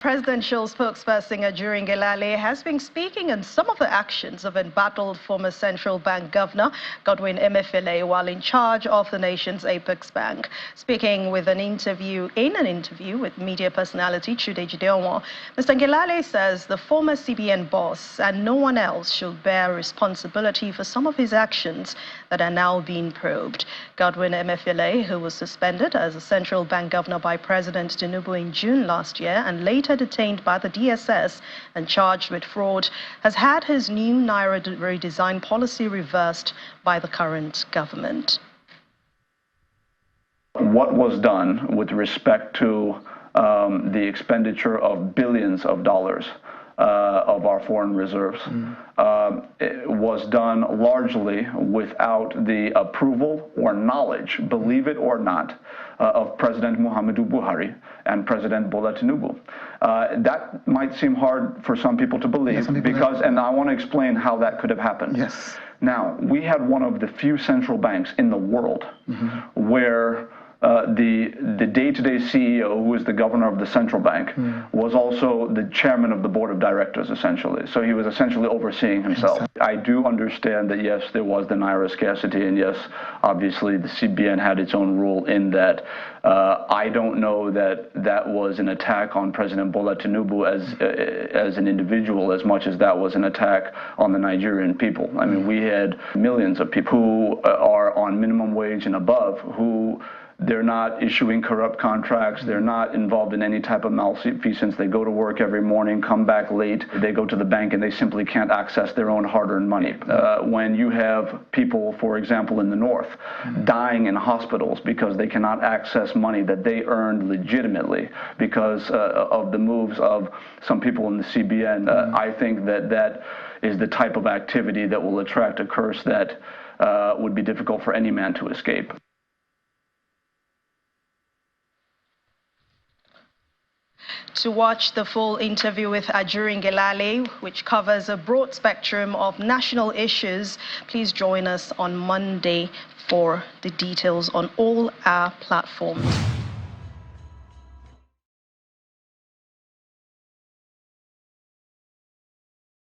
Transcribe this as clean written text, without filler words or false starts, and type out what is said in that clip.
Presidential spokesperson Nigerianpolitics has been speaking on some of the actions of embattled former central bank governor Godwin Emefiele while in charge of the nation's apex bank. Speaking in an interview with media personality Chude Gideonwo, Mr. Ngelale says the former CBN boss and no one else should bear responsibility for some of his actions that are now being probed. Godwin Emefiele, who was suspended as a central bank governor by President Tinubu in June last year and later detained by the DSS and charged with fraud, has had his new Naira redesign policy reversed by the current government. What was done with respect to the expenditure of billions of dollars of our foreign reserves was done largely without the approval or knowledge, believe it or not, of President Muhammadu Buhari and President Bola Tinubu. That might seem hard for some people to believe, and I want to explain how that could have happened. Yes. Now, we had one of the few central banks in the world where the day-to-day CEO, who is the governor of the central bank, was also the chairman of the board of directors, essentially. So he was essentially overseeing himself. I do understand that, yes, there was the Naira scarcity, and yes, obviously the CBN had its own rule in that. I don't know that that was an attack on President Bola Tinubu as an individual as much as that was an attack on the Nigerian people. I mean, we had millions of people who are on minimum wage and above who they're not issuing corrupt contracts. They're not involved in any type of malfeasance. They go to work every morning, come back late. They go to the bank and they simply can't access their own hard-earned money. When you have people, for example, in the north, dying in hospitals because they cannot access money that they earned legitimately because of the moves of some people in the CBN, I think that that is the type of activity that will attract a curse that would be difficult for any man to escape. To watch the full interview with Ngelale, which covers a broad spectrum of national issues, please join us on Monday for the details on all our platforms.